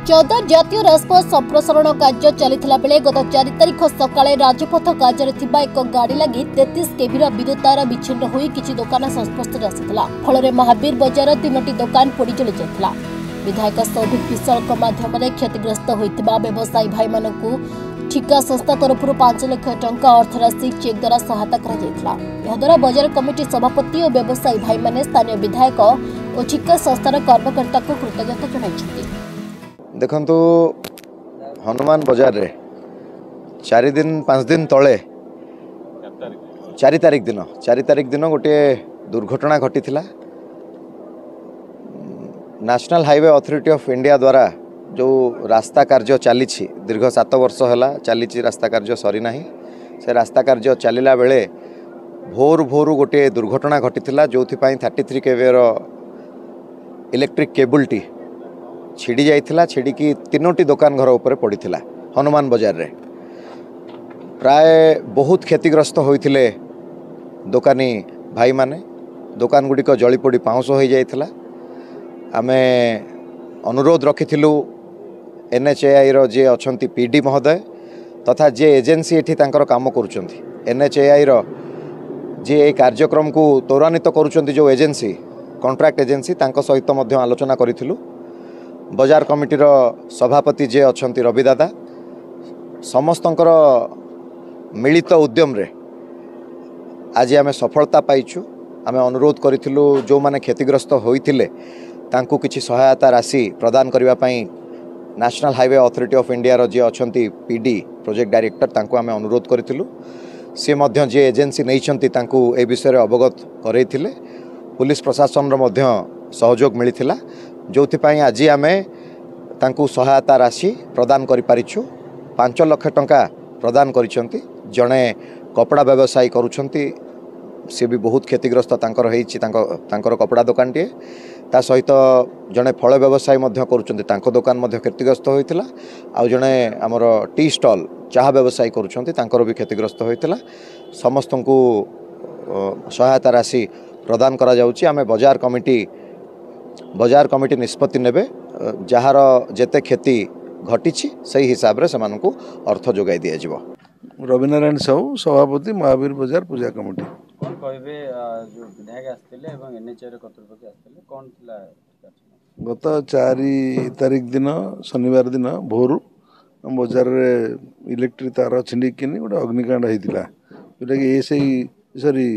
चौदह जातीय राजपथ संप्रसारण कार्य चलता बेले गत 4 तारिख सकाळे राजपथ कार्य एक गाड़ी लगी 33 केवी विद्युत तार विच्छिन्न होई किछि दुकान संस्पर्श आसाला फल महावीर बजार 3टी दुकान पोड़ी चली जाता। विधायक सौभिक विशाल माध्यम क्षतिग्रस्त होता व्यवसायी भाई मानू ठिका संस्था तरफ 5 लाख टंका अर्थराशि चेक द्वारा सहायता द्वारा बजार कमिटी सभापति और व्यवसायी भाई माने स्थानीय विधायक और ठिका संस्थार कर्मकर्ता को कृतज्ञता जणाइछथि। देखंतु हनुमान बजार रे 4 दिन 5 दिन तले 4 तारिख दिन गोटे दुर्घटना घटी थिला। National highway authority of India द्वारा जो रास्ता कार्य चली दीर्घ 7 वर्ष है चली रास्ता कार्य सरी ना से रास्ता कार्य चलला बेले भोर भोर गोटे दुर्घटना घटी थिला जो 33 केवी इलेक्ट्रिक केबल टी छिड़ी जाइथिला। छिड़िकी 3टी दुकान घर ऊपर पड़ीथिला हनुमान बजार रे। प्राय बहुत क्षतिग्रस्त होइथिले दुकानी भाई माने। दुकान गुड़िक जली पोड़ी पाउंस हो जाइथिला। आमे अनुरोध रखिथिलु NHAI रो जे अछंती PD महोदय तथा जे एजेंसी एठी तांकर काम करूचंती NHAI रो जे ए कार्यक्रम को त्वरान्वित करूचंती जो एजेंसी कॉन्ट्रैक्ट एजेंसी तांको सहित मध्य आलोचना करिथिलु। बजार कमिटीर सभापति जे अछंती रवि दादा समस्तंकर मिलित उद्यम रे आज आमे सफलता पाइछु। आमे अनुरोध करिथिलु जो माने क्षतिग्रस्त होइथिले तांको किछि सहायता राशि प्रदान करिवा पई national highway authority of India रो जे अछंती PD प्रोजेक्ट डायरेक्टर तांको आमे अनुरोध करिथिलु। से मध्य जे एजेंसी नैछंती तांको ए विषय रे अवगत करैथिले। पुलिस प्रशासन रो मध्य सहयोग मिलिथिला जो आज आमे तांकु सहायता राशि प्रदान करि पारिछु। 5 लाख टंका प्रदान करिसंती। जणे कपड़ा व्यवसायी करूछंती से भी बहुत क्षतिग्रस्त तांकर हेछि तांकर कपड़ा दुकान टे ता सहित जणे फल व्यवसायी मध्य करूछंती तांको दुकान मध्य क्षतिग्रस्त होइतिला। आ जणे हमर टी स्टॉल चाहा व्यवसायी करूछंती तांकर भी क्षतिग्रस्त होइतिला। समस्तंकु सहायता राशि प्रदान करा जाउछि। आमे बजार कमिटी निष्पत्ति नेबे जहार जेते क्षति घटी से हिसाब रे समानकु अर्थ जोगाई दिया जिवो। रविनारायण साहू सभापति महावीर बजार पूजा कमिटी। कौन कहबे जो विधायक आस्थिले एवं NHAI रे कर्तृपक्ष आस्थिले कौन थिला गत 4 तारिख दिन शनिवार दिन भोर बजार रे इलेक्ट्रिक तार छिंडिकिनी गोटे अग्निकांड होइतिला जोटा कि सॉरी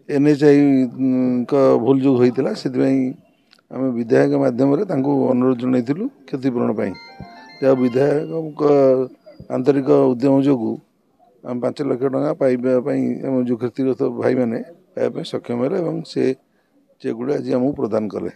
NHAI का भूल जो होइतिला से आम विधायक माध्यम अनुरोध जनइलु क्षतिपूरण जहाँ विधायक आंतरिक उद्यम जो आम 5 लाख टंका पाइबा जो क्षतिग्रस्त भाई मैंने पाइबा सक्षम है से चेक गुड़ा आज आमको प्रदान कले।